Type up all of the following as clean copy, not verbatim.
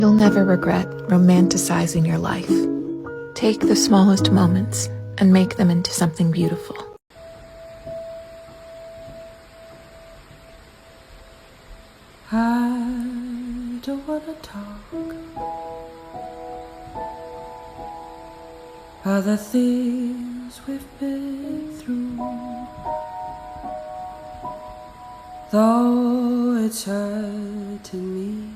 You'll never regret romanticizing your life. Take the smallest moments and make them into something beautiful. I don't wanna talk about the things we've been through, though it's hurting me.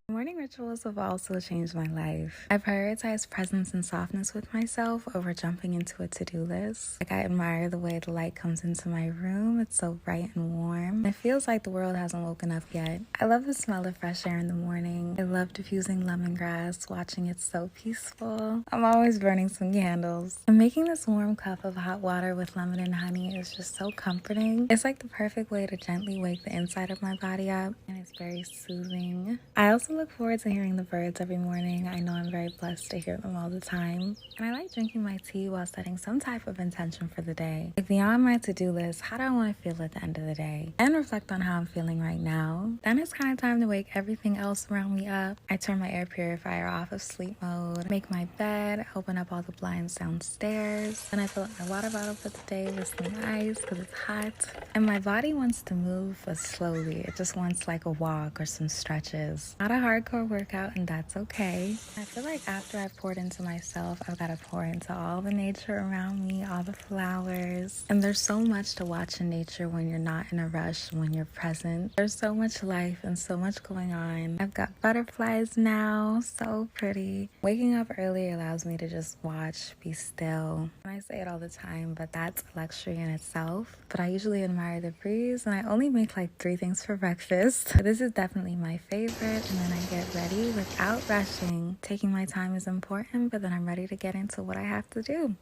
Morning rituals have also changed my life. I prioritize presence and softness with myself over jumping into a to-do list. Like, I admire the way the light comes into my room. It's so bright and warm. It feels like the world hasn't woken up yet. I love the smell of fresh air in the morning. I love diffusing lemongrass, watching it so peaceful. I'm always burning some candles. And making this warm cup of hot water with lemon and honey is just so comforting. It's like the perfect way to gently wake the inside of my body up, and it's very soothing. I also look forward to hearing the birds every morning. I know I'm very blessed to hear them all the time. And I like drinking my tea while setting some type of intention for the day. Like, beyond my to-do list, how do I want to feel at the end of the day? And reflect on how I'm feeling right now. Then it's kind of time to wake everything else around me up. I turn my air purifier off of sleep mode, make my bed, open up all the blinds downstairs. Then I fill up my water bottle for the day with some ice because it's hot. And my body wants to move, but slowly. It just wants like a walk or some stretches. Not a hardcore workout, and that's okay. I feel like after I've poured into myself, I've got to pour into all the nature around me, all the flowers. And there's so much to watch in nature when you're not in a rush, when you're present. There's so much life and so much going on. I've got butterflies now, so pretty. Waking up early allows me to just watch, be still. And I say it all the time, but that's a luxury in itself. But I usually admire the breeze, and I only make like 3 things for breakfast. But this is definitely my favorite, and then I get ready without rushing. Taking my time is important, but then I'm ready to get into what I have to do.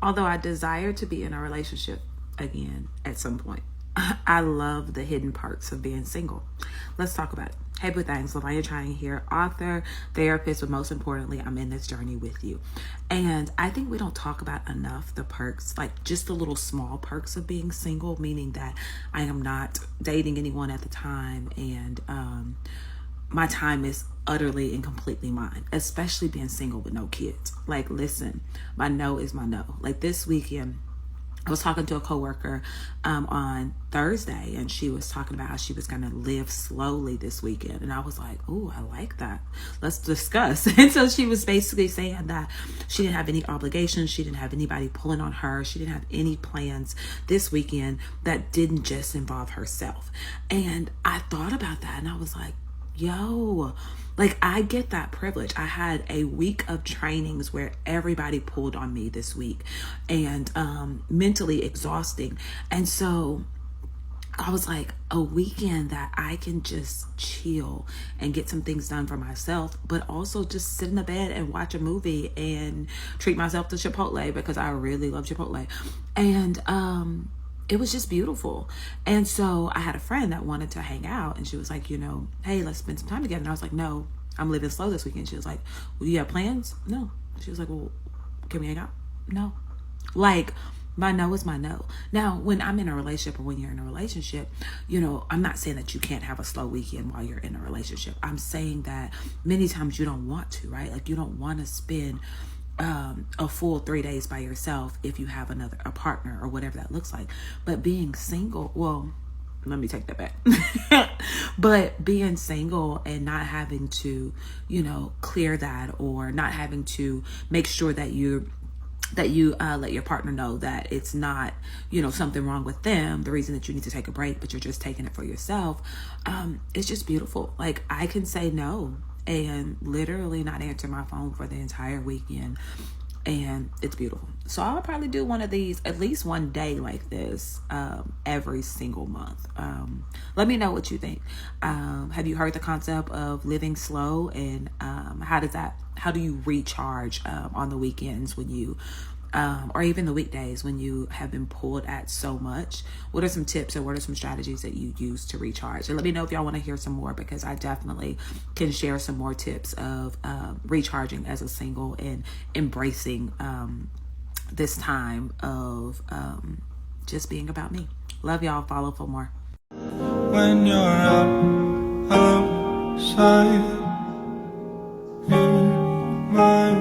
although I desire to be in a relationship again at some point, I love the hidden perks of being single. Let's talk about it. Hey, boo things, LaVanya Trying here, author, therapist, but most importantly, I'm in this journey with you. And I think we don't talk about enough the perks, like just the little small perks of being single, meaning that I am not dating anyone at the time, and my time is utterly and completely mine, especially being single with no kids. Like, listen, my no is my no. Like this weekend, I was talking to a coworker on Thursday, and she was talking about how she was going to live slowly this weekend. And I was like, ooh, I like that. Let's discuss. And so she was basically saying that she didn't have any obligations. She didn't have anybody pulling on her. She didn't have any plans this weekend that didn't just involve herself. And I thought about that, and I was like, yo, like I get that privilege. I had a week of trainings where everybody pulled on me this week, and mentally exhausting. And so I was like, a weekend that I can just chill and get some things done for myself, but also just sit in the bed and watch a movie and treat myself to Chipotle, because I really love Chipotle. And it was just beautiful. And so I had a friend that wanted to hang out, and she was like, hey, let's spend some time together. And I was like, no, I'm living slow this weekend. She was like, well, you have plans? No. She was like, well, can we hang out? No. Like, my no is my no. Now, when I'm in a relationship, or when you're in a relationship, I'm not saying that you can't have a slow weekend while you're in a relationship. I'm saying that many times you don't want to, right? Like, you don't want to spend a full 3 days by yourself if you have a partner or whatever that looks like. But being single, well, let me take that back. But being single and not having to, clear that, or not having to make sure that you let your partner know that it's not, something wrong with them, the reason that you need to take a break, but you're just taking it for yourself. It's just beautiful. Like, I can say no and literally not answer my phone for the entire weekend, and it's beautiful. So I'll probably do one of these, at least one day like this, every single month. Let me know what you think. Have you heard the concept of living slow, and how do you recharge on the weekends when you or even the weekdays when you have been pulled at so much? What are some tips, or what are some strategies that you use to recharge? And let me know if y'all want to hear some more, because I definitely can share some more tips of recharging as a single and embracing this time of just being about me. Love y'all. Follow for more. When you're outside in my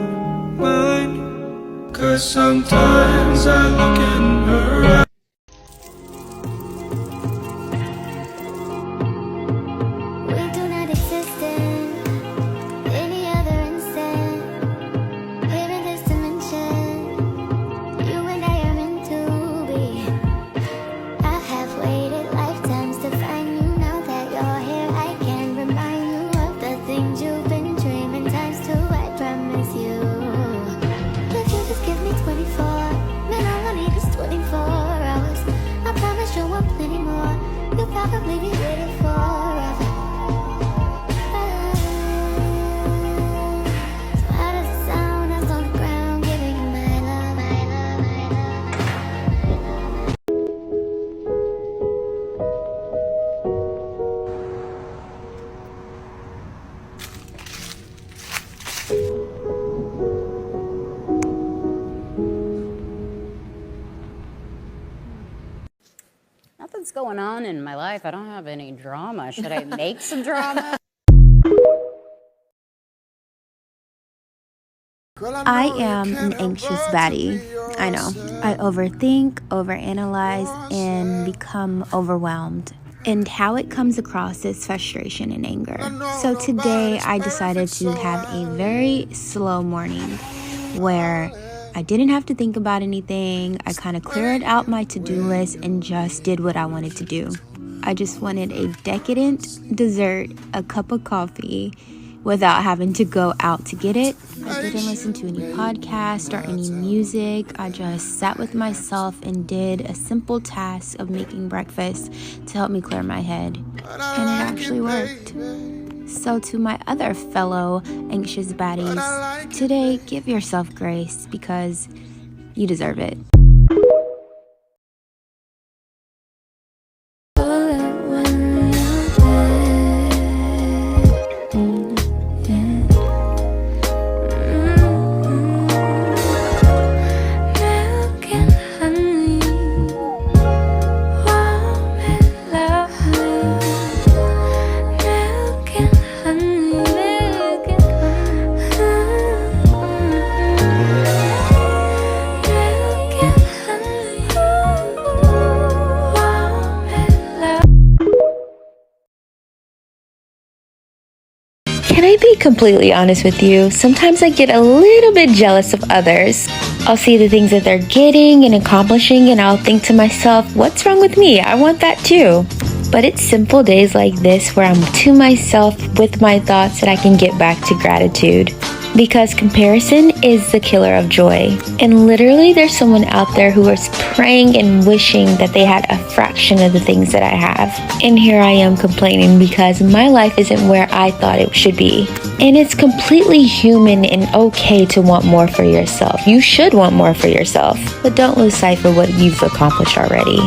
mind, 'cause sometimes I look in her eyes. We do not exist in any other instant. Here in this dimension, you and I are meant to be. I have waited lifetimes to find you. Now that you're here, I can remind you of the things you've been dreaming times two. I promise you. If you just give me 24, then all I need is 24 hours. I promise you want plenty more. You'll probably be waiting forever. So how does it sound? I was on the ground giving you my love, my love, my love, my love. Nothing's going on in my life. I don't have any drama. Should I make some drama? I am an anxious baddie. I know. I overthink, overanalyze, and become overwhelmed. And how it comes across is frustration and anger. So today I decided to have a very slow morning where I didn't have to think about anything. I kind of cleared out my to-do list and just did what I wanted to do. I just wanted a decadent dessert, a cup of coffee, without having to go out to get it. I didn't listen to any podcast or any music. I just sat with myself and did a simple task of making breakfast to help me clear my head. And it actually worked. So to my other fellow anxious baddies, today give yourself grace, because You deserve it. Can I be completely honest with you? Sometimes I get a little bit jealous of others. I'll see the things that they're getting and accomplishing, and I'll think to myself, what's wrong with me? I want that too. But it's simple days like this where I'm to myself with my thoughts that I can get back to gratitude. Because comparison is the killer of joy. And literally there's someone out there who is praying and wishing that they had a fraction of the things that I have. And here I am complaining because my life isn't where I thought it should be. And it's completely human and okay to want more for yourself. You should want more for yourself. But don't lose sight for what you've accomplished already.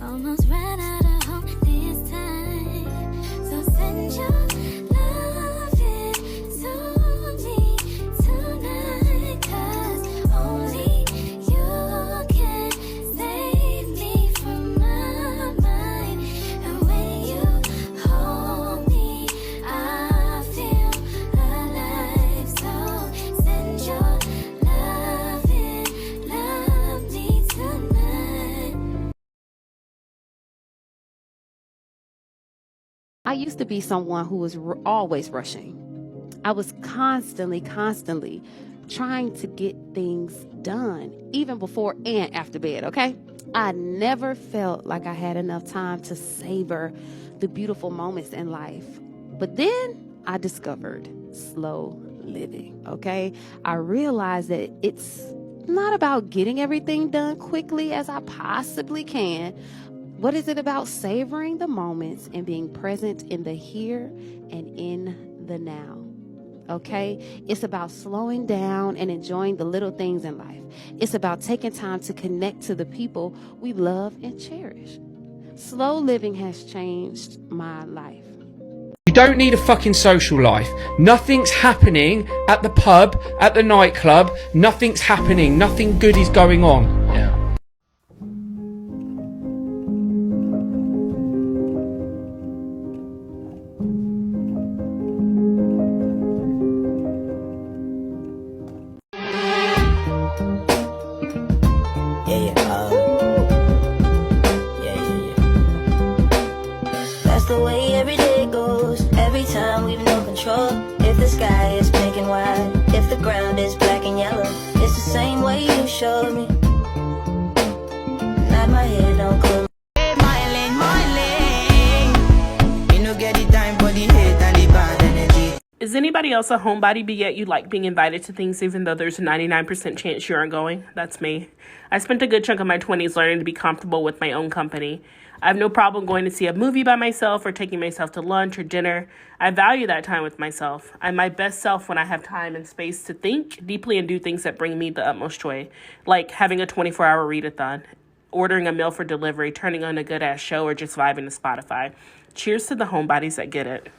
Almost ran out of hope this time. So send your loving to me tonight. 'Cause only you can save me from my mind. And when you hold me, I feel alive. So send your loving, love me tonight. I used to be someone who was always rushing. I was constantly trying to get things done, even before and after bed, okay? I never felt like I had enough time to savor the beautiful moments in life. But then I discovered slow living, okay? I realized that it's not about getting everything done quickly as I possibly can. What is it about savoring the moments and being present in the here and in the now? Okay? It's about slowing down and enjoying the little things in life. It's about taking time to connect to the people we love and cherish. Slow living has changed my life. You don't need a fucking social life. Nothing's happening at the pub, at the nightclub. Nothing's happening. Nothing good is going on. Yeah. That's the way every day goes. Every time we've no control. If the sky is pink and white, if the ground is black and yellow, it's the same way you showed me. Nod my head, don't close. My lane. You no get the time for the hate and the bad energy. Is anybody else a homebody, but yet you like being invited to things even though there's a 99% chance you aren't going? That's me. I spent a good chunk of my 20s learning to be comfortable with my own company. I have no problem going to see a movie by myself or taking myself to lunch or dinner. I value that time with myself. I'm my best self when I have time and space to think deeply and do things that bring me the utmost joy, like having a 24-hour readathon, ordering a meal for delivery, turning on a good-ass show, or just vibing to Spotify. Cheers to the homebodies that get it.